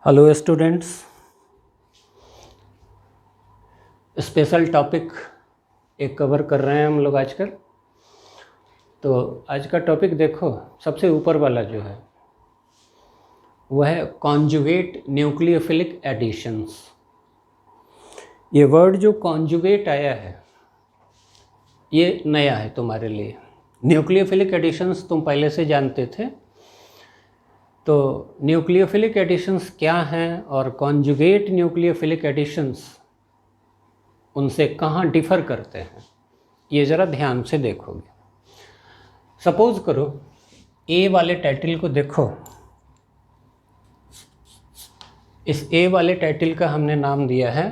Hello students, special topic एक cover कर रहे हैं हम लोग आजकल। तो आज का टॉपिक देखो, सबसे ऊपर वाला जो है वह है कॉन्जुगेट न्यूक्लियोफिलिक एडिशंस। ये वर्ड जो कॉन्जुगेट आया है ये नया है तुम्हारे लिए। न्यूक्लियोफिलिक एडिशंस तुम पहले से जानते थे, तो न्यूक्लियोफिलिक एडिशंस क्या हैं और कॉन्जुगेट न्यूक्लियोफिलिक एडिशंस उनसे कहाँ डिफ़र करते हैं ये ज़रा ध्यान से देखोगे। सपोज़ करो ए वाले टाइटल को देखो, इस ए वाले टाइटल का हमने नाम दिया है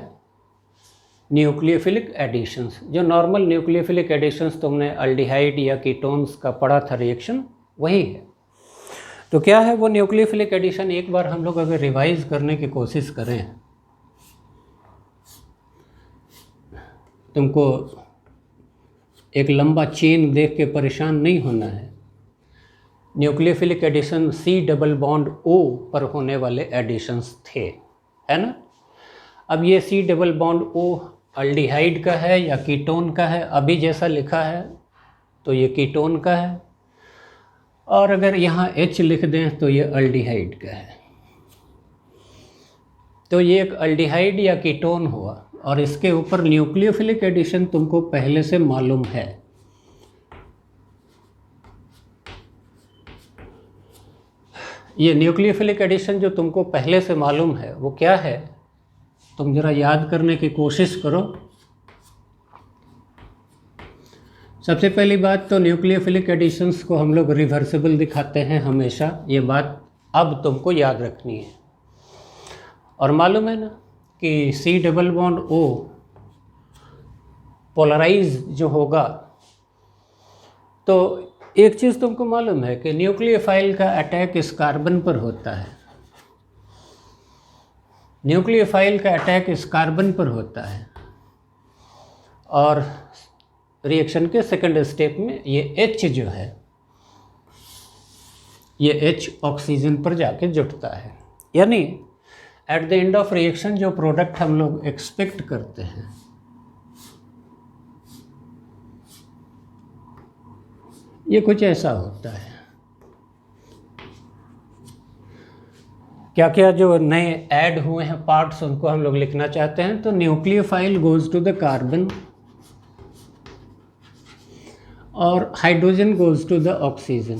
न्यूक्लियोफिलिक एडिशंस। जो नॉर्मल न्यूक्लियोफिलिक एडिशंस तुमने अल्डिहाइड या कीटोन्स का पढ़ा था रिएक्शन, वही है। तो क्या है वो न्यूक्लियोफिलिक एडिशन, एक बार हम लोग अगर रिवाइज करने की कोशिश करें, तुमको एक लंबा चेन देख के परेशान नहीं होना है। Nucleophilic addition C double bond O पर होने वाले एडिशंस थे, है ना। अब ये C double bond O aldehyde का है या कीटोन का है, अभी जैसा लिखा है तो ये कीटोन का है, और अगर यहाँ H लिख दें तो ये अल्डिहाइड का है। तो ये एक अल्डिहाइड या कीटोन हुआ, और इसके ऊपर न्यूक्लियोफिलिक एडिशन तुमको पहले से मालूम है। ये न्यूक्लियोफिलिक एडिशन जो तुमको पहले से मालूम है वो क्या है, तुम जरा याद करने की कोशिश करो। सबसे पहली बात तो न्यूक्लियोफिलिक एडिशंस को हम लोग रिवर्सिबल दिखाते हैं हमेशा, ये बात अब तुमको याद रखनी है। और मालूम है ना कि C double bond O polarise जो होगा, तो एक चीज़ तुमको मालूम है कि न्यूक्लियोफाइल का अटैक इस कार्बन पर होता है। न्यूक्लियोफाइल का अटैक इस कार्बन पर होता है, और रिएक्शन के सेकंड स्टेप में ये H जो है, ये H ऑक्सीजन पर जाके जुटता है। यानी at the end of reaction जो प्रोडक्ट हम लोग एक्सपेक्ट करते हैं, ये कुछ ऐसा होता है। क्या क्या जो नए ऐड हुए हैं पार्ट्स उनको हम लोग लिखना चाहते हैं, तो nucleophile goes to the carbon और hydrogen goes to the oxygen,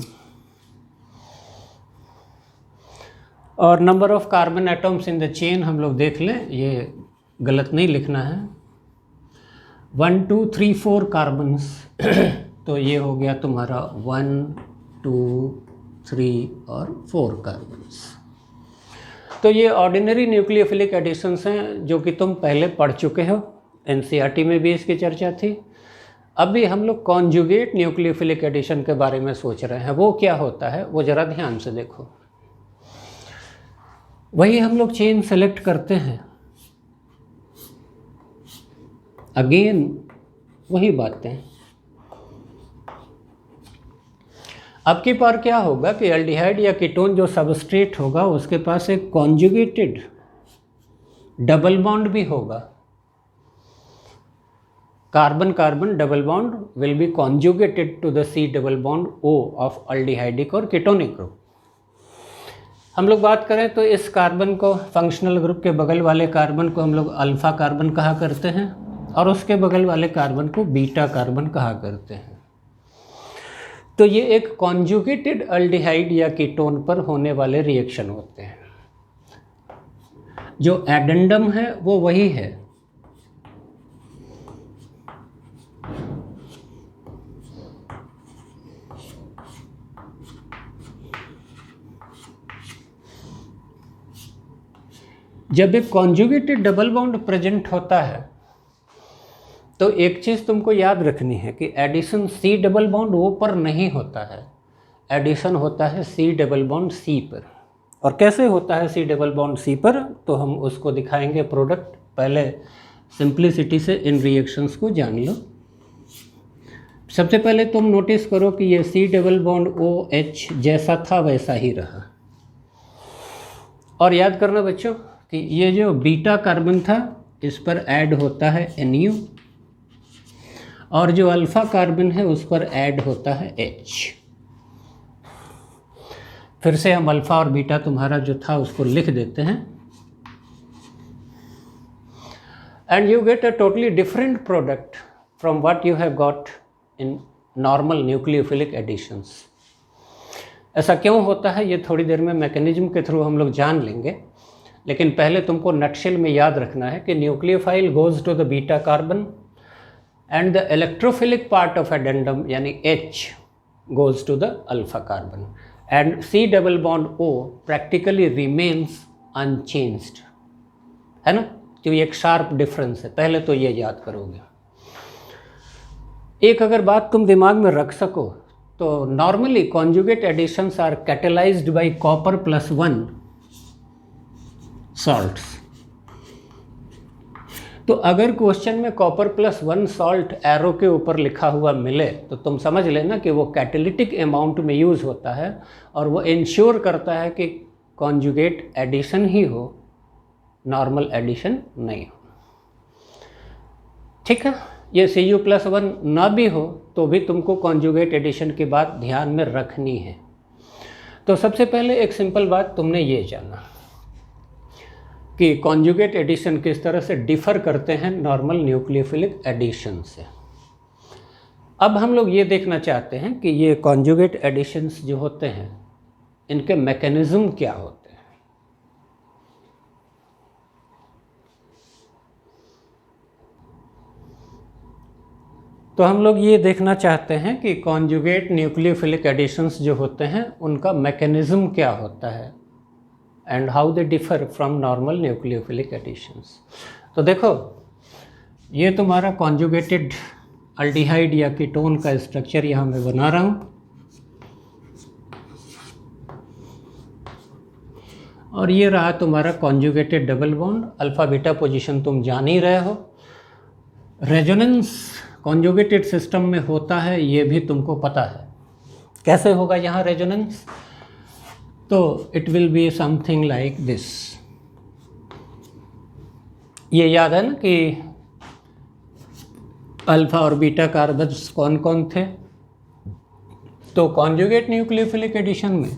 और number of carbon atoms in the chain हम लोग देख लें, ये गलत नहीं लिखना है। 1 2 3 4 कार्बन्स तो ये हो गया तुम्हारा 1 2 3 और 4 कार्बन्स। तो ये ऑर्डिनरी न्यूक्लियोफिलिक एडिशंस हैं जो कि तुम पहले पढ़ चुके हो, एनसीईआरटी में भी इसकी चर्चा थी। अभी हम लोग कॉन्जुगेट न्यूक्लियोफिलिक एडिशन के बारे में सोच रहे हैं। वो क्या होता है वो ज़रा ध्यान से देखो। वही हम लोग चेन सेलेक्ट करते हैं, अगेन वही बातें। अब की बार क्या होगा कि एल्डिहाइड या कीटोन जो सबस्ट्रेट होगा उसके पास एक कॉन्जुगेटेड डबल बॉन्ड भी होगा। Carbon carbon double bond will be conjugated to the C double bond O of aldehydic और कीटोनिक ग्रुप। हम लोग बात करें तो इस कार्बन को, फंक्शनल ग्रुप के बगल वाले कार्बन को हम लोग अल्फा कार्बन कहा करते हैं, और उसके बगल वाले कार्बन को बीटा कार्बन कहा करते हैं। तो ये एक कॉन्जुगेटेड अल्डिहाइड या कीटोन पर होने वाले रिएक्शन होते हैं। जो एडेंडम है वो वही है, जब एक कॉन्जुगेटेड डबल बॉन्ड प्रेजेंट होता है तो एक चीज़ तुमको याद रखनी है कि addition C double bond O पर नहीं होता है, एडिशन होता है सी डबल बॉन्ड C पर। और कैसे होता है सी डबल बॉन्ड C पर, तो हम उसको दिखाएंगे प्रोडक्ट। पहले सिंप्लिसिटी से इन रिएक्शंस को जान लो। सबसे पहले तुम नोटिस करो कि ये सी डबल बॉन्ड OH जैसा था वैसा ही रहा। और याद करना बच्चों कि ये जो बीटा कार्बन था इस पर ऐड होता है NU, और जो अल्फ़ा कार्बन है उस पर ऐड होता है H। फिर से हम अल्फ़ा और बीटा तुम्हारा जो था उसको लिख देते हैं, and you get a totally different product from what you have got in normal nucleophilic additions। ऐसा क्यों होता है ये थोड़ी देर में मैकेनिज्म के थ्रू हम लोग जान लेंगे, लेकिन पहले तुमको नटशेल में याद रखना है कि nucleophile goes to the beta carbon and the electrophilic part of addendum यानी H goes to the alpha carbon and C double bond O practically remains unchanged, है ना। तो ये एक शार्प डिफरेंस है, पहले तो ये याद करोगे। एक अगर बात तुम दिमाग में रख सको तो normally conjugate additions are catalysed by copper +1 salts. तो अगर क्वेश्चन में कॉपर +1 सॉल्ट एरो के ऊपर लिखा हुआ मिले तो तुम समझ लेना कि वो कैटेलिटिक अमाउंट में यूज़ होता है और वो इंश्योर करता है कि कॉन्जुगेट एडिशन ही हो, नॉर्मल एडिशन नहीं हो। ठीक है, ये Cu+1 ना भी हो तो भी तुमको कॉन्जुगेट एडिशन की बात ध्यान में रखनी है। तो सबसे पहले एक सिंपल बात तुमने ये जाना कि कॉन्जुगेट एडिशन किस तरह से डिफ़र करते हैं नॉर्मल न्यूक्लियोफिलिक एडिशन से। अब हम लोग ये देखना चाहते हैं कि ये कॉन्जुगेट एडिशंस जो होते हैं इनके मैकेनिज़्म क्या होते हैं। तो हम लोग ये देखना चाहते हैं कि कॉन्जुगेट न्यूक्लियोफिलिक एडिशंस जो होते हैं उनका मैकेनिज़्म क्या होता है and how they differ from normal nucleophilic additions. तो देखो ये तुम्हारा कॉन्जुगेटेड अल्डिहाइड या कीटोन का स्ट्रक्चर यहाँ मैं बना रहा हूँ, और ये रहा तुम्हारा conjugated double bond. Alpha beta position तुम जान ही रहे हो। रेजोनेंस कॉन्जुगेटेड सिस्टम में होता है ये भी तुमको पता है। कैसे होगा यहाँ रेजोनेंस? तो it will be something like this. ये याद है ना कि अल्फ़ा और बीटा कार्बन्स कौन कौन थे? तो कॉन्जुगेट न्यूक्लियोफिलिक एडिशन में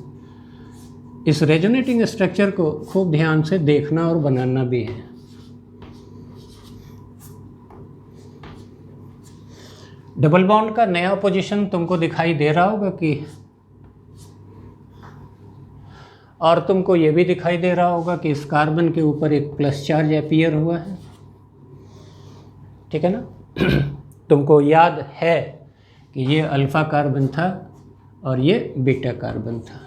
इस रेजोनेटिंग स्ट्रक्चर को खूब ध्यान से देखना और बनाना भी है। डबल बॉन्ड का नया पोजीशन तुमको दिखाई दे रहा होगा कि, और तुमको ये भी दिखाई दे रहा होगा कि इस कार्बन के ऊपर एक प्लस चार्ज अपीयर हुआ है। ठीक है ना। तुमको याद है कि ये अल्फ़ा कार्बन था और ये बीटा कार्बन था।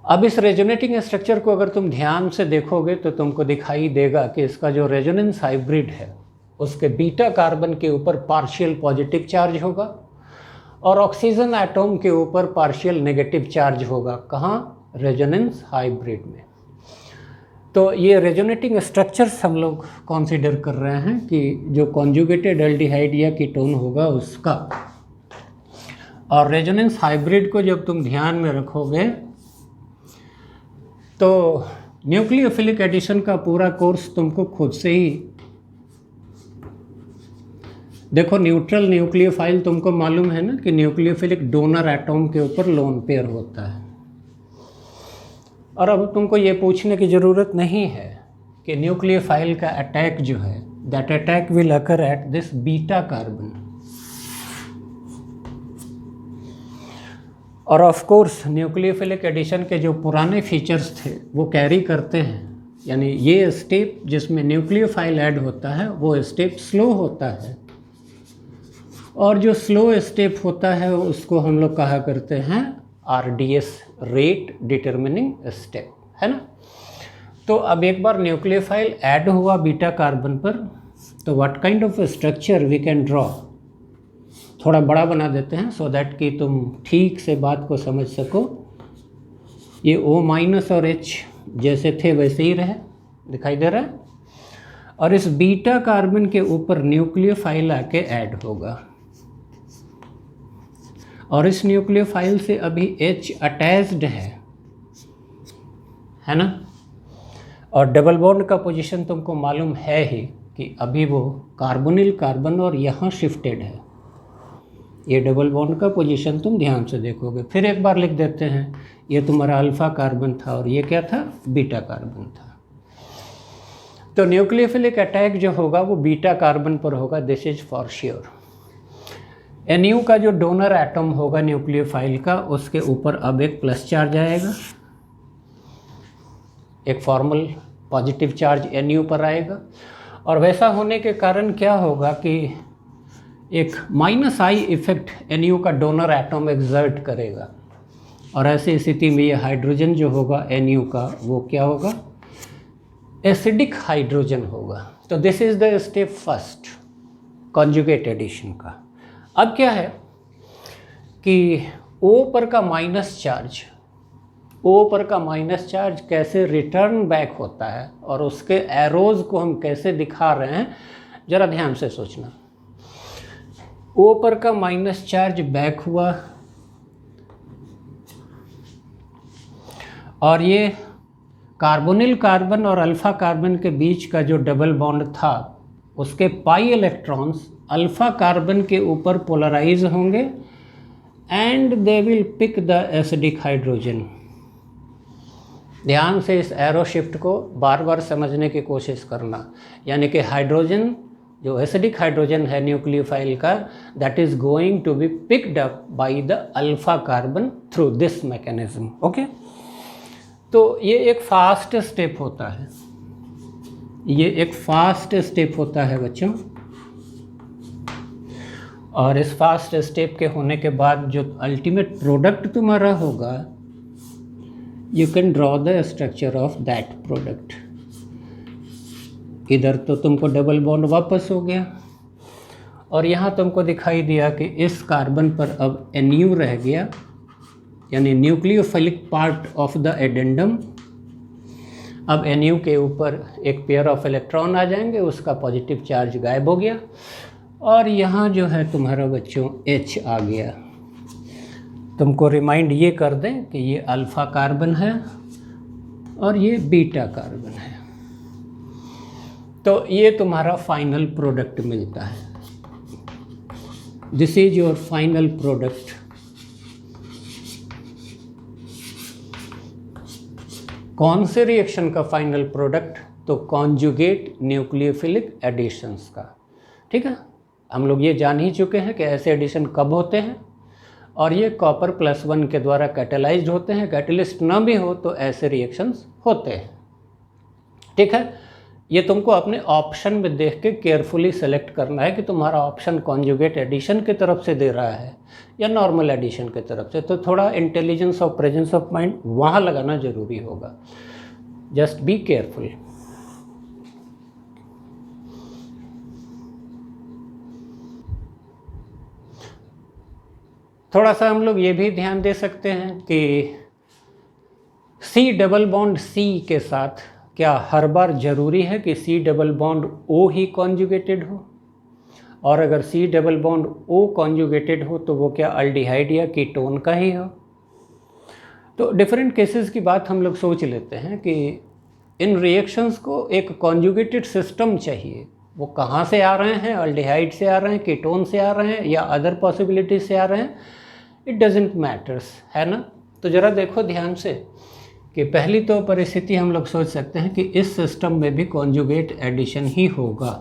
अब इस रेजोनेटिंग स्ट्रक्चर को अगर तुम ध्यान से देखोगे तो तुमको दिखाई देगा कि इसका जो रेजोनेंस हाइब्रिड है उसके बीटा कार्बन के ऊपर पार्शियल पॉजिटिव चार्ज होगा और ऑक्सीजन एटॉम के ऊपर पार्शियल नेगेटिव चार्ज होगा। कहाँ? रेजोनेंस हाइब्रिड में। तो ये रेजोनेटिंग स्ट्रक्चर्स हम लोग कंसीडर कर रहे हैं कि जो कॉन्जुगेटेड एल्डिहाइड या कीटोन होगा उसका। और रेजोनेंस हाइब्रिड को जब तुम ध्यान में रखोगे तो न्यूक्लियोफिलिक एडिशन का पूरा कोर्स तुमको खुद से ही देखो। न्यूट्रल न्यूक्लियोफाइल तुमको मालूम है ना कि न्यूक्लियोफिलिक डोनर एटॉम के ऊपर लोन पेयर होता है। और अब तुमको ये पूछने की ज़रूरत नहीं है कि न्यूक्लियोफाइल का अटैक जो है that attack will occur at this beta carbon. और ऑफ कोर्स न्यूक्लियोफिलिक एडिशन के जो पुराने फीचर्स थे वो कैरी करते हैं, यानी ये स्टेप जिसमें न्यूक्लियोफाइल ऐड होता है वो स्टेप स्लो होता है, और जो स्लो स्टेप होता है उसको हम लोग कहा करते हैं RDS, रेट डिटर्मिनिंग स्टेप, है ना। तो अब एक बार न्यूक्लियोफाइल ऐड हुआ बीटा कार्बन पर तो what kind of structure we can draw. थोड़ा बड़ा बना देते हैं सो दैट कि तुम ठीक से बात को समझ सको। ये O- और H जैसे थे वैसे ही रहे, दिखाई दे रहा है। और इस बीटा कार्बन के ऊपर न्यूक्लियोफाइल आके ऐड होगा और इस न्यूक्लियोफाइल से अभी H अटैच्ड है है ना। और डबल बॉन्ड का पोजीशन तुमको मालूम है ही कि अभी वो कार्बोनिल कार्बन और यहाँ शिफ्टेड है। ये डबल बॉन्ड का पोजीशन तुम ध्यान से देखोगे। फिर एक बार लिख देते हैं, ये तुम्हारा अल्फा कार्बन था और ये क्या था, बीटा कार्बन था। तो न्यूक्लियोफिलिक अटैक जो होगा वो बीटा कार्बन पर होगा, this is for sure. NU का जो डोनर एटम होगा न्यूक्लियोफाइल का, उसके ऊपर अब एक प्लस चार्ज आएगा, एक फॉर्मल पॉजिटिव चार्ज NU पर आएगा। और वैसा होने के कारण क्या होगा कि एक -I इफेक्ट NU का डोनर एटम एक्सर्ट करेगा, और ऐसी स्थिति में ये हाइड्रोजन जो होगा NU का वो क्या होगा, एसिडिक हाइड्रोजन होगा। तो this is the step first conjugate addition का। अब क्या है कि O पर का माइनस चार्ज कैसे रिटर्न बैक होता है और उसके एरोज को हम कैसे दिखा रहे हैं, ज़रा ध्यान से सोचना। O पर का माइनस चार्ज बैक हुआ और ये कार्बोनिल कार्बन और अल्फा कार्बन के बीच का जो डबल बॉन्ड था उसके पाई इलेक्ट्रॉन्स अल्फा कार्बन के ऊपर पोलराइज होंगे and they will pick the acidic hydrogen. ध्यान से इस एरो शिफ्ट को बार बार समझने की कोशिश करना, यानी कि हाइड्रोजन जो एसिडिक हाइड्रोजन है न्यूक्लियोफाइल का, that is going to be picked up by the alpha carbon through this mechanism. Okay, तो ये एक फास्ट स्टेप होता है, ये एक फास्ट स्टेप होता है बच्चों। और इस फास्ट स्टेप के होने के बाद जो अल्टीमेट प्रोडक्ट तुम्हारा होगा, you can draw the structure of that product. इधर तो तुमको डबल बॉन्ड वापस हो गया और यहाँ तुमको दिखाई दिया कि इस कार्बन पर अब NU रह गया, यानी nucleophilic part of the addendum. अब NU के ऊपर एक पेयर ऑफ इलेक्ट्रॉन आ जाएंगे, उसका पॉजिटिव चार्ज गायब हो गया और यहाँ जो है तुम्हारा बच्चों H आ गया। तुमको रिमाइंड ये कर दें कि ये अल्फा कार्बन है और ये बीटा कार्बन है। तो ये तुम्हारा फाइनल प्रोडक्ट मिलता है। This is your final product. कौन से रिएक्शन का फाइनल प्रोडक्ट? तो कॉन्जुगेट न्यूक्लियोफिलिक एडिशंस का। ठीक है, हम लोग ये जान ही चुके हैं कि ऐसे एडिशन कब होते हैं और ये कॉपर +1 के द्वारा कैटेलाइज्ड होते हैं। कैटलिस्ट ना भी हो तो ऐसे रिएक्शंस होते हैं। ठीक है, ये तुमको अपने ऑप्शन में देख के केयरफुली सेलेक्ट करना है कि तुम्हारा ऑप्शन कॉन्जुगेट एडिशन की तरफ से दे रहा है या नॉर्मल एडिशन की तरफ से। तो थोड़ा इंटेलिजेंस और प्रेजेंस ऑफ माइंड वहाँ लगाना ज़रूरी होगा। Just be careful. थोड़ा सा हम लोग ये भी ध्यान दे सकते हैं कि C डबल बॉन्ड C के साथ क्या हर बार ज़रूरी है कि C डबल बॉन्ड O ही कॉन्जुगेटेड हो, और अगर C double bond O conjugated हो तो वो क्या अल्डिहाइड या कीटोन का ही हो। तो डिफरेंट केसेस की बात हम लोग सोच लेते हैं कि इन रिएक्शंस को एक कॉन्जुगेटेड सिस्टम चाहिए। वो कहाँ से आ रहे हैं, अल्डिहाइड से आ रहे हैं, कीटोन से आ रहे हैं या अदर पॉसिबिलिटी से आ रहे हैं, इट डजेंट मैटर्स, है ना। तो ज़रा देखो ध्यान से कि पहली तो परिस्थिति हम लोग सोच सकते हैं कि इस सिस्टम में भी कॉन्जुगेट एडिशन ही होगा।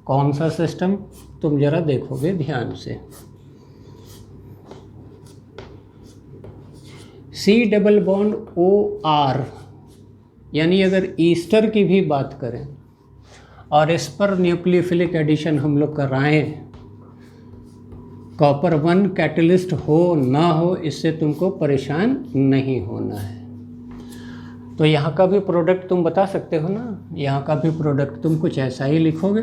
कौन सा सिस्टम, तुम ज़रा देखोगे ध्यान से। C डबल बॉन्ड OR, यानी अगर ईस्टर की भी बात करें और इस पर न्यूक्लियोफिलिक एडिशन हम लोग कराएं, कॉपर 1 कैटलिस्ट हो ना हो, इससे तुमको परेशान नहीं होना है। तो यहाँ का भी प्रोडक्ट तुम बता सकते हो ना, यहाँ का भी प्रोडक्ट तुम कुछ ऐसा ही लिखोगे।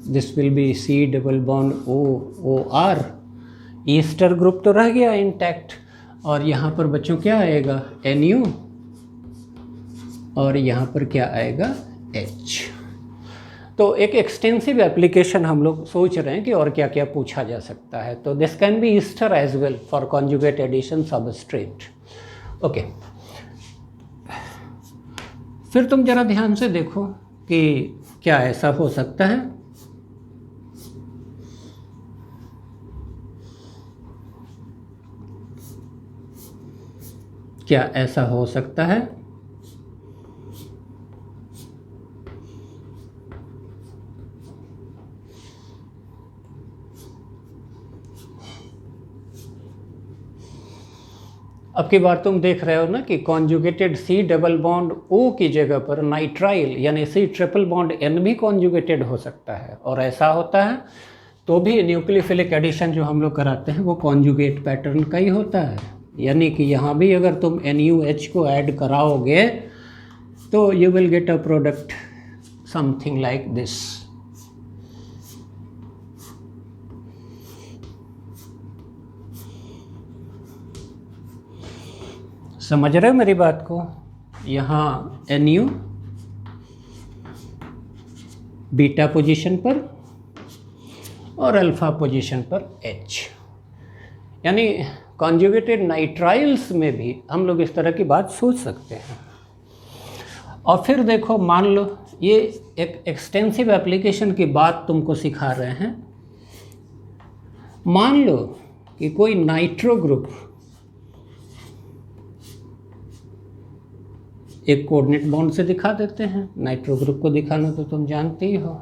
This will be C double bond OR। Easter group तो रह गया इंटैक्ट, और यहाँ पर बच्चों क्या आएगा, NU, और यहाँ पर क्या आएगा, H। तो एक एक्सटेंसिव एप्लीकेशन हम लोग सोच रहे हैं कि और क्या क्या पूछा जा सकता है। तो this can be ester as well for conjugate addition substrate. Okay, फिर तुम जरा ध्यान से देखो कि क्या ऐसा हो सकता है। क्या ऐसा हो सकता है? अब की बार तुम देख रहे हो ना कि conjugated C double bond O की जगह पर नाइट्राइल यानी सी ट्रिपल बॉन्ड एन भी कॉन्जुगेटेड हो सकता है, और ऐसा होता है तो भी न्यूक्लियोफिलिक एडिशन जो हम लोग कराते हैं वो कॉन्जुगेट पैटर्न का ही होता है। यानी कि यहाँ भी अगर तुम NuH को ऐड कराओगे तो you will get a product something like this. समझ रहे हो मेरी बात को? यहाँ Nu बीटा पोजीशन पर और अल्फा पोजीशन पर H, यानी कॉन्जुगेटेड नाइट्राइल्स में भी हम लोग इस तरह की बात सोच सकते हैं। और फिर देखो, मान लो ये एक एक्सटेंसिव एप्लीकेशन की बात तुमको सिखा रहे हैं। मान लो कि कोई नाइट्रो ग्रुप एक कोऑर्डिनेट बॉन्ड से दिखा देते हैं। नाइट्रो ग्रुप को दिखाना तो तुम जानते ही हो।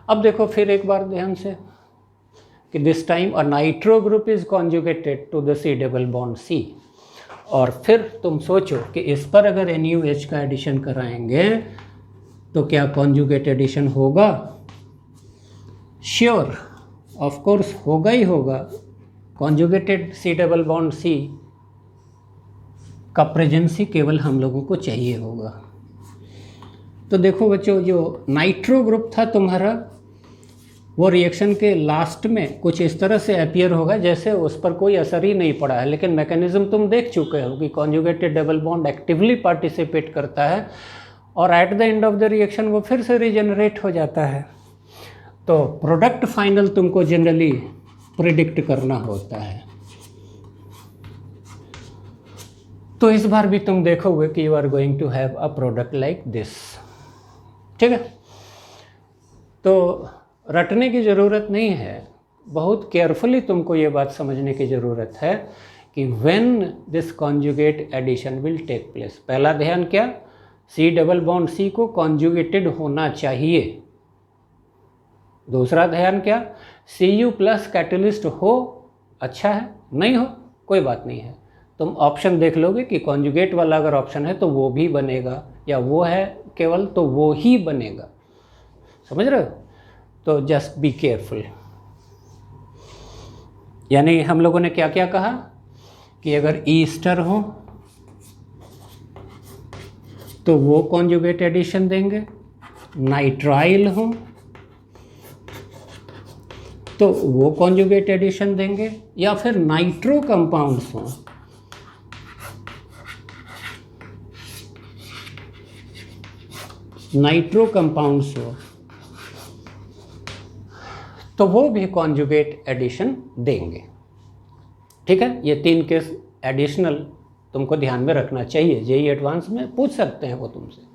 अब देखो फिर एक बार ध्यान से कि this time a nitro group is conjugated to the C double bond C, और फिर तुम सोचो कि इस पर अगर NuH का एडिशन कराएंगे तो क्या कॉन्जुगेट एडिशन होगा? श्योर, ऑफ कोर्स होगा ही होगा। Conjugated C double bond C का प्रेजेंस ही केवल हम लोगों को चाहिए होगा। तो देखो बच्चों, जो नाइट्रो ग्रुप था तुम्हारा, वो रिएक्शन के लास्ट में कुछ इस तरह से अपीयर होगा जैसे उस पर कोई असर ही नहीं पड़ा है, लेकिन मैकेनिज्म तुम देख चुके हो कि conjugated double bond actively participate करता है और at the end of the reaction वो फिर से रीजनरेट हो जाता है। तो प्रोडक्ट फाइनल तुमको जनरली प्रिडिक्ट करना होता है। तो इस बार भी तुम देखोगे कि you are going to have a product like this. ठीक है, तो रटने की ज़रूरत नहीं है, बहुत केयरफुली तुमको ये बात समझने की ज़रूरत है कि when this conjugate addition will take place. पहला ध्यान क्या? सी डबल बॉन्ड सी को कॉन्जुगेटेड होना चाहिए। दूसरा ध्यान क्या? Cu प्लस कैटलिस्ट हो अच्छा है, नहीं हो कोई बात नहीं है, तुम ऑप्शन देख लोगे कि कॉन्जुगेट वाला अगर ऑप्शन है तो वो भी बनेगा, या वो है केवल तो वो ही बनेगा। समझ रहे हो? तो जस्ट बी केयरफुल। यानी हम लोगों ने क्या क्या कहा कि अगर ईस्टर हो तो वो कॉन्जुगेट एडिशन देंगे, नाइट्राइल हो तो वो कॉन्जुगेट एडिशन देंगे, या फिर नाइट्रो कंपाउंड्स हों हो तो वो भी कॉन्जुगेट एडिशन देंगे। ठीक है, ये 3 केस एडिशनल तुमको ध्यान में रखना चाहिए। जेईई एडवांस में पूछ सकते हैं वो तुमसे।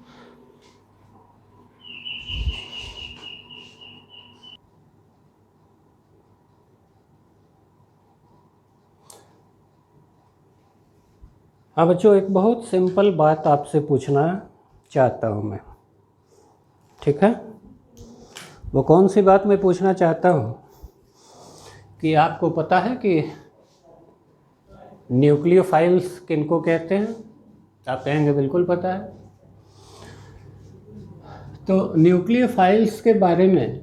हाँ बच्चों, एक बहुत सिंपल बात आपसे पूछना चाहता हूँ मैं। ठीक है, वो कौन सी बात मैं पूछना चाहता हूँ कि आपको पता है कि न्यूक्लियोफाइल्स किनको कहते हैं? आप कहेंगे बिल्कुल पता है। तो न्यूक्लियोफाइल्स के बारे में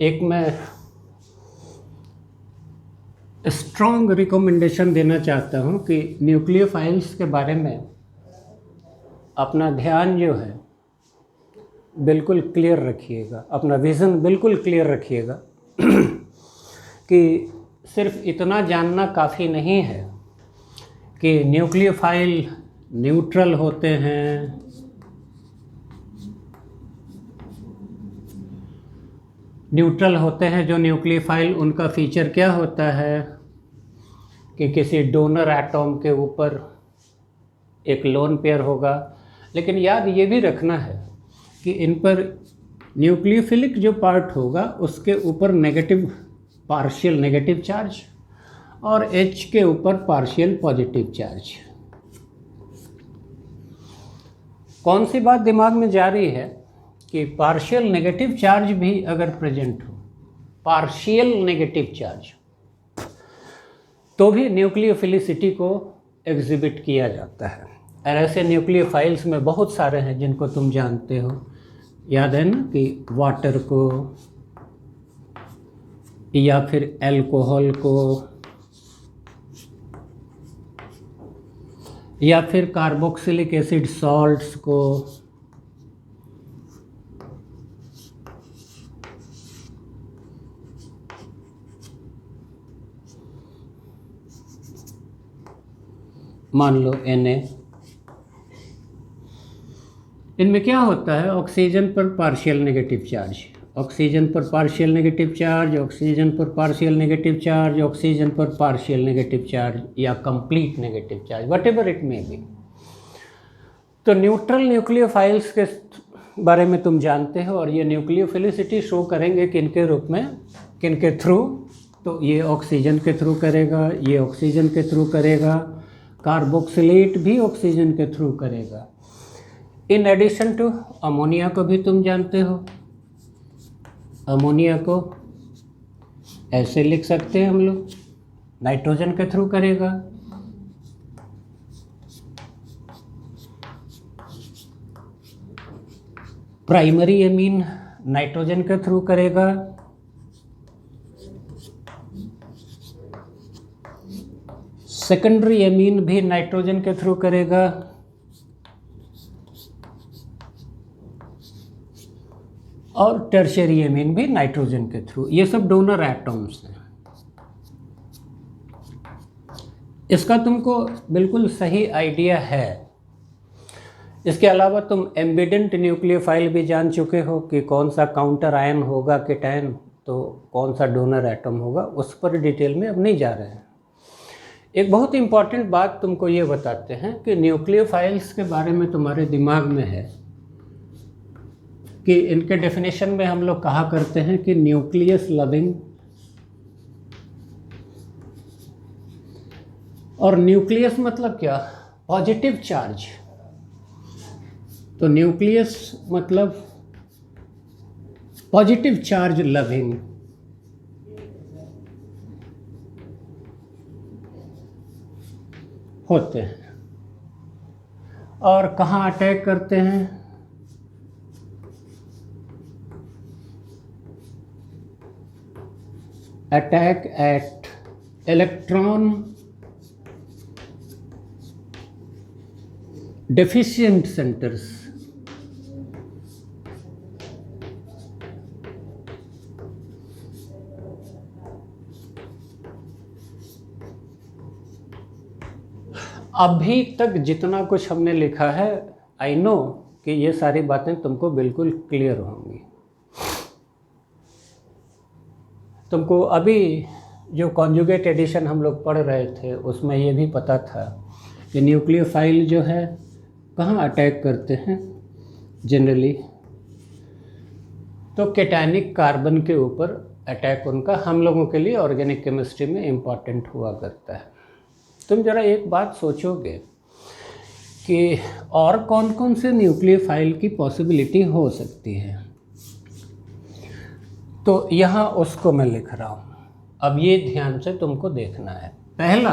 एक मैं स्ट्रॉन्ग रिकमेंडेशन देना चाहता हूँ कि न्यूक्लियोफाइल्स के बारे में अपना ध्यान जो है बिल्कुल क्लियर रखिएगा, अपना विज़न बिल्कुल क्लियर रखिएगा कि सिर्फ इतना जानना काफ़ी नहीं है कि न्यूक्लियोफाइल न्यूट्रल होते हैं न्यूट्रल होते हैं जो न्यूक्लियोफाइल, उनका फीचर क्या होता है कि किसी डोनर एटॉम के ऊपर एक लोन पेयर होगा। लेकिन याद ये भी रखना है कि इन पर न्यूक्लियोफिलिक जो पार्ट होगा उसके ऊपर नेगेटिव, पार्शियल नेगेटिव चार्ज, और H के ऊपर पार्शियल पॉजिटिव चार्ज। कौन सी बात दिमाग में जा रही है कि पार्शियल नेगेटिव चार्ज भी अगर प्रेजेंट हो, पार्शियल नेगेटिव चार्ज, तो भी न्यूक्लियोफिलिसिटी को एग्जिबिट किया जाता है। और ऐसे न्यूक्लियोफाइल्स में बहुत सारे हैं जिनको तुम जानते हो, याद है ना, कि वाटर को या फिर अल्कोहल को या फिर कार्बोक्सिलिक एसिड सॉल्ट्स को, मान लो Na, इनमें क्या होता है, ऑक्सीजन पर पार्शियल नेगेटिव चार्ज, ऑक्सीजन पर पार्शियल नेगेटिव चार्ज, ऑक्सीजन पर पार्शियल नेगेटिव चार्ज, ऑक्सीजन पर पार्शियल नेगेटिव चार्ज या complete negative charge, what ever it may be. तो न्यूट्रल न्यूक्लियोफाइल्स के बारे में तुम जानते हो, और ये न्यूक्लियोफिलिसिटी शो करेंगे किनके रूप में, किनके थ्रू, तो ये ऑक्सीजन के थ्रू करेगा, ये ऑक्सीजन के थ्रू करेगा, कार्बोक्सिलेट भी ऑक्सीजन के थ्रू करेगा। इन एडिशन टू अमोनिया को भी तुम जानते हो, अमोनिया को ऐसे लिख सकते हैं हम लोग, नाइट्रोजन के थ्रू करेगा। प्राइमरी एमीन नाइट्रोजन के थ्रू करेगा, सेकेंडरी एमीन भी नाइट्रोजन के थ्रू करेगा, और टर्शियरी एमीन भी नाइट्रोजन के थ्रू। ये सब डोनर एटम्स हैं। इसका तुमको बिल्कुल सही आइडिया है। इसके अलावा तुम एम्बिडेंट न्यूक्लियोफाइल भी जान चुके हो कि कौन सा काउंटर आयन होगा केटायन, तो कौन सा डोनर एटम होगा, उस पर डिटेल में अब नहीं जा रहे हैं। एक बहुत इंपॉर्टेंट बात तुमको ये बताते हैं कि न्यूक्लियोफाइल्स के बारे में तुम्हारे दिमाग में है कि इनके डेफिनेशन में हम लोग कहा करते हैं कि न्यूक्लियस लविंग, और न्यूक्लियस मतलब क्या, पॉजिटिव चार्ज। तो न्यूक्लियस मतलब पॉजिटिव चार्ज लविंग। होते हैं और कहाँ अटैक करते हैं, attack eight electron deficient centres. अभी तक जितना कुछ हमने लिखा है, आई नो कि ये सारी बातें तुमको बिल्कुल क्लियर होंगी। तुमको अभी जो कॉन्जुगेट एडिशन हम लोग पढ़ रहे थे उसमें ये भी पता था कि न्यूक्लियोफाइल जो है कहाँ अटैक करते हैं जनरली, तो कैटायनिक कार्बन के ऊपर अटैक उनका हम लोगों के लिए ऑर्गेनिक केमिस्ट्री में इम्पॉर्टेंट हुआ करता है। तुम जरा एक बात सोचोगे कि और कौन कौन से न्यूक्लियोफाइल की पॉसिबिलिटी हो सकती है, तो यहाँ उसको मैं लिख रहा हूँ। अब ये ध्यान से तुमको देखना है। पहला,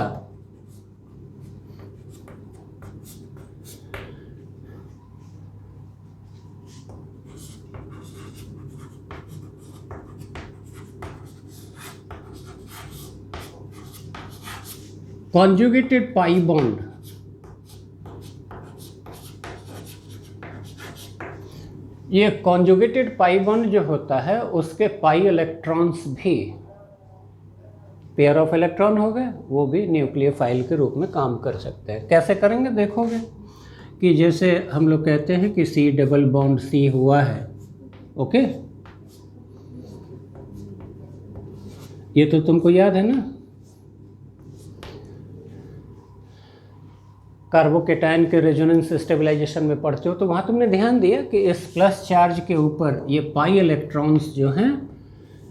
कॉन्जुगेटेड पाई बॉन्ड। ये कॉन्जुगेटेड पाई बॉन्ड जो होता है उसके पाई इलेक्ट्रॉन्स भी पेयर ऑफ इलेक्ट्रॉन हो गए, वो भी न्यूक्लियोफाइल के रूप में काम कर सकते हैं। कैसे करेंगे देखोगे कि जैसे हम लोग कहते हैं कि C डबल बॉन्ड C हुआ है, ओके, ये तो तुमको याद है ना, कार्बोकेटायन के रेजोनेंस स्टेबलाइजेशन में पढ़ते हो तो वहाँ तुमने ध्यान दिया कि इस प्लस चार्ज के ऊपर ये पाई इलेक्ट्रॉन्स जो हैं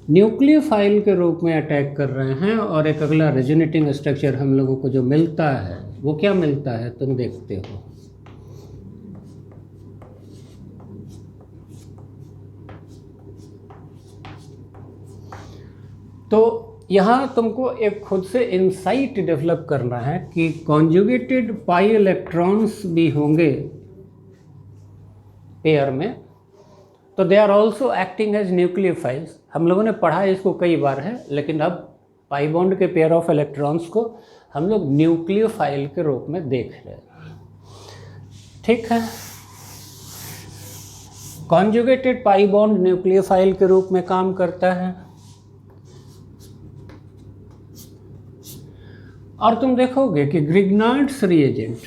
न्यूक्लियोफाइल के रूप में अटैक कर रहे हैं, और एक अगला रेजोनेटिंग स्ट्रक्चर हम लोगों को जो मिलता है वो क्या मिलता है तुम देखते हो। तो यहाँ तुमको एक खुद से इंसाइट डेवलप करना है कि कॉन्जुगेटेड पाई इलेक्ट्रॉन्स भी होंगे पेयर में, तो they are also acting as nucleophiles. हम लोगों ने पढ़ा इसको कई बार है, लेकिन अब पाई बॉन्ड के पेयर ऑफ इलेक्ट्रॉन्स को हम लोग न्यूक्लियोफाइल के रूप में देख रहे हैं। ठीक है, कॉन्जुगेटेड पाई बॉन्ड न्यूक्लियोफाइल के रूप में काम करता है। और तुम देखोगे कि ग्रिग्नार्ड्स रिएजेंट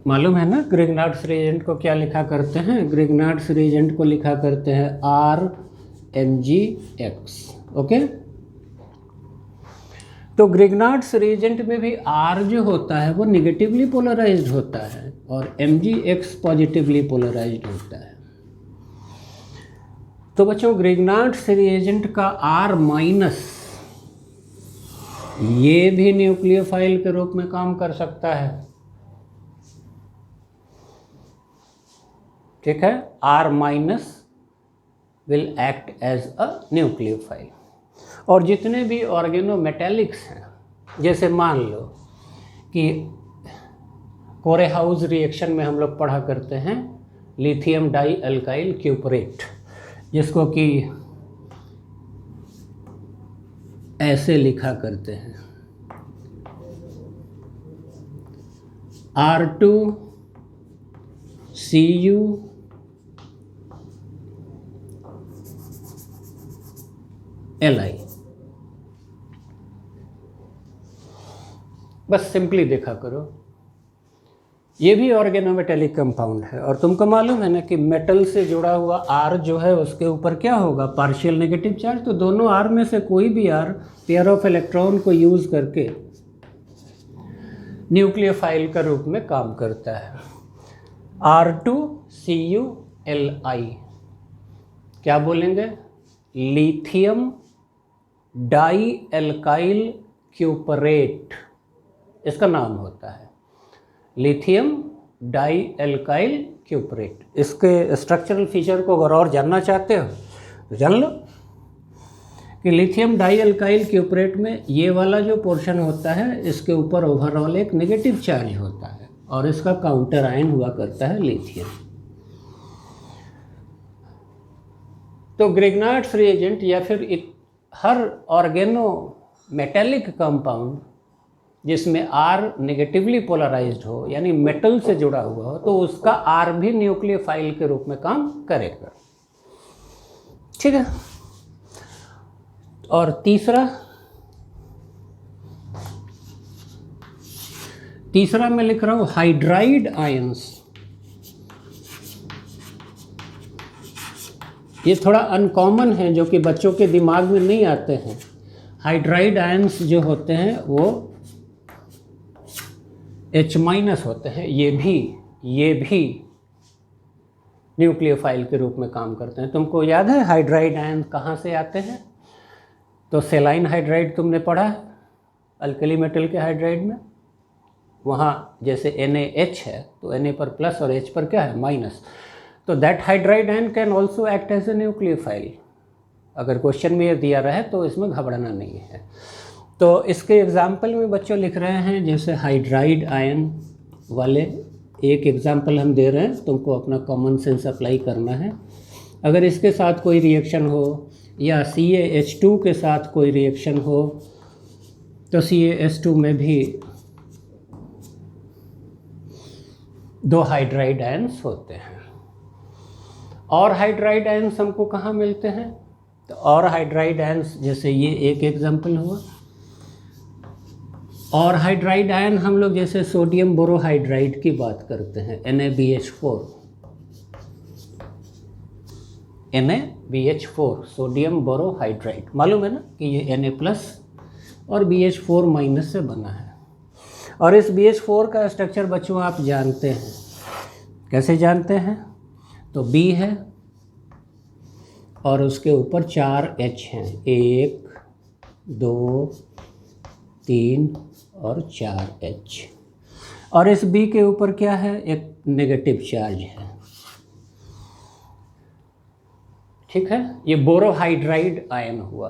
मालूम है ना, ग्रिग्नार्ड्स रिएजेंट को क्या लिखा करते हैं? ग्रिग्नार्ड्स रिएजेंट को लिखा करते हैं RMgX। ओके, तो ग्रिग्नार्ड्स रिएजेंट में भी R जो होता है वो निगेटिवली पोलराइज्ड होता है और MgX पॉजिटिवली पोलराइज्ड होता है। तो बच्चों ग्रिग्नार्ड्स रिएजेंट का R- ये भी न्यूक्लियोफाइल के रूप में काम कर सकता है। ठीक है, R- will act as a nucleophile. और जितने भी ऑर्गेनोमेटेलिक्स हैं, जैसे मान लो कि कोरेहाउस रिएक्शन में हम लोग पढ़ा करते हैं लिथियम डाई अल्काइल क्यूपरेट, जिसको कि ऐसे लिखा करते हैं R2CuLi। बस सिंपली देखा करो, ये भी ऑर्गेनोमेटेलिक कंपाउंड है। और तुमको मालूम है ना कि मेटल से जुड़ा हुआ R जो है उसके ऊपर क्या होगा? Partial negative charge. तो दोनों R में से कोई भी R पेयर ऑफ इलेक्ट्रॉन को यूज करके न्यूक्लियोफाइल का रूप में काम करता है। R2CuLi क्या बोलेंगे? लिथियम डाई एल्काइल क्यूपरेट इसका नाम होता है, लिथियम डाई एल्काइल क्यूपरेट। इसके स्ट्रक्चरल फीचर को अगर और जानना चाहते हो तो जान लो कि लिथियम डाई एल्काइल क्यूपरेट में ये वाला जो पोर्शन होता है इसके ऊपर ओवरऑल एक नेगेटिव चार्ज होता है और इसका काउंटर आयन हुआ करता है लिथियम। तो ग्रिग्नार्ड्स रिएजेंट या फिर हर ऑर्गेनो मेटेलिक कंपाउंड जिसमें R नेगेटिवली पोलराइज्ड हो, यानी मेटल से जुड़ा हुआ हो, तो उसका R भी न्यूक्लियोफाइल के रूप में काम करेगा। ठीक है, और तीसरा मैं लिख रहा हूं हाइड्राइड आयंस। ये थोड़ा अनकॉमन है, जो कि बच्चों के दिमाग में नहीं आते हैं। हाइड्राइड आयंस जो होते हैं वो H- होते हैं। ये भी न्यूक्लियोफाइल के रूप में काम करते हैं। तुमको याद है हाइड्राइड आयन कहाँ से आते हैं? तो सेलाइन हाइड्राइड तुमने पढ़ा है अल्कली मेटल के हाइड्राइड में। वहाँ जैसे NaH है तो Na पर प्लस और H पर क्या है? माइनस। तो that hydride ion can also act as a nucleophile. अगर क्वेश्चन में ये दिया रहे तो इसमें घबराना नहीं है। तो इसके एग्जाम्पल में बच्चों लिख रहे हैं, जैसे हाइड्राइड आयन वाले एक एग्जाम्पल हम दे रहे हैं, तुमको अपना कॉमन सेंस अप्लाई करना है। अगर इसके साथ कोई रिएक्शन हो या CaH2 के साथ कोई रिएक्शन हो तो CaH2 में भी 2 हाइड्राइड आयन्स होते हैं। और हाइड्राइड आयन्स हमको कहाँ मिलते हैं? तो और हाइड्राइड आयन्स जैसे ये एक एग्जाम्पल हुआ, और हाइड्राइड आयन हम लोग जैसे सोडियम बोरोहाइड्राइड की बात करते हैं, NaBH4, NaBH4 सोडियम बोरोहाइड्राइड, मालूम है ना कि ये Na+ और BH4- से बना है। और इस BH4 का स्ट्रक्चर बच्चों आप जानते हैं, कैसे जानते हैं? तो B है और उसके ऊपर 4 H हैं, 1 2 3 और 4 H, और इस B के ऊपर क्या है? एक नेगेटिव चार्ज है, ठीक है। ये बोरोहाइड्राइड आयन हुआ,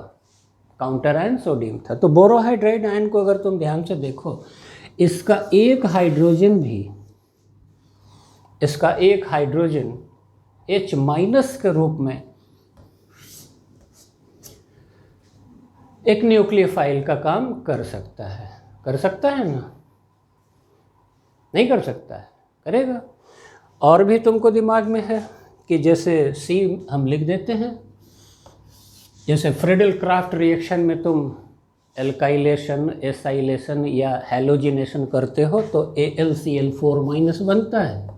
काउंटर आयन सोडियम था। तो बोरोहाइड्राइड आयन को अगर तुम ध्यान से देखो, इसका एक हाइड्रोजन H- के रूप में एक न्यूक्लियोफाइल का काम कर सकता है ना? नहीं कर सकता है, करेगा। और भी तुमको दिमाग में है कि जैसे C हम लिख देते हैं, जैसे फ्रीडल क्राफ्ट रिएक्शन में तुम एल्काइलेशन, एसाइलेशन या हैलोजिनेशन करते हो तो AlCl4- बनता है।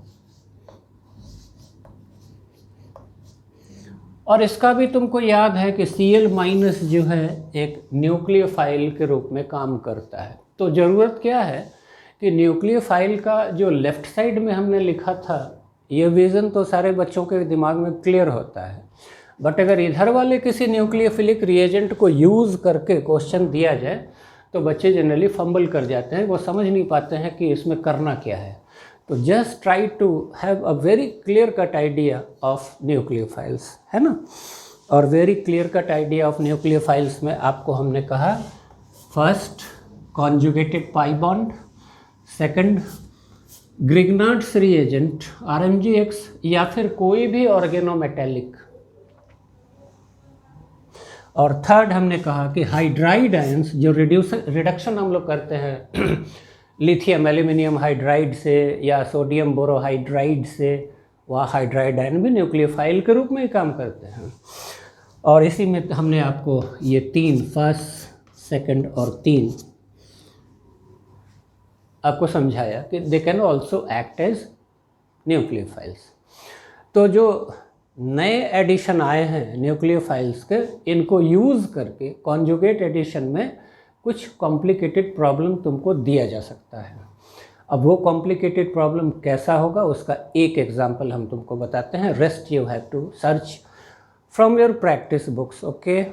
और इसका भी तुमको याद है कि Cl- जो है एक न्यूक्लियोफाइल के रूप में काम करता है। तो ज़रूरत क्या है कि न्यूक्लियोफाइल का जो लेफ़्ट साइड में हमने लिखा था, ये विज़न तो सारे बच्चों के दिमाग में क्लियर होता है, बट अगर इधर वाले किसी न्यूक्लियोफिलिक रिएजेंट को यूज़ करके क्वेश्चन दिया जाए तो बच्चे जनरली फंबल कर जाते हैं, वो समझ नहीं पाते हैं कि इसमें करना क्या है। तो just try to have a very clear cut idea of nucleophiles, है ना। और very clear cut idea of nucleophiles में आपको हमने कहा, first conjugated pi bond, second Grignard's reagent RMgX, या फिर कोई भी ऑर्गेनोमेटेलिक, और थर्ड हमने कहा कि हाइड्राइड आयंस जो रिडक्शन हम लोग करते हैं लिथियम एल्यूमिनियम हाइड्राइड से या सोडियम बोरोहाइड्राइड से, वह हाइड्राइड आयन भी न्यूक्लियोफाइल के रूप में ही काम करते हैं। और इसी में हमने आपको ये 3, फर्स्ट, सेकंड और 3 आपको समझाया कि they can also act as nucleophiles. तो जो नए एडिशन आए हैं न्यूक्लियोफाइल्स के, इनको यूज़ करके कॉन्जुगेट एडिशन में कुछ कॉम्प्लिकेटेड प्रॉब्लम तुमको दिया जा सकता है। अब वो कॉम्प्लिकेटेड प्रॉब्लम कैसा होगा उसका एक एग्जांपल हम तुमको बताते हैं। Rest you have to search from your practice books, okay.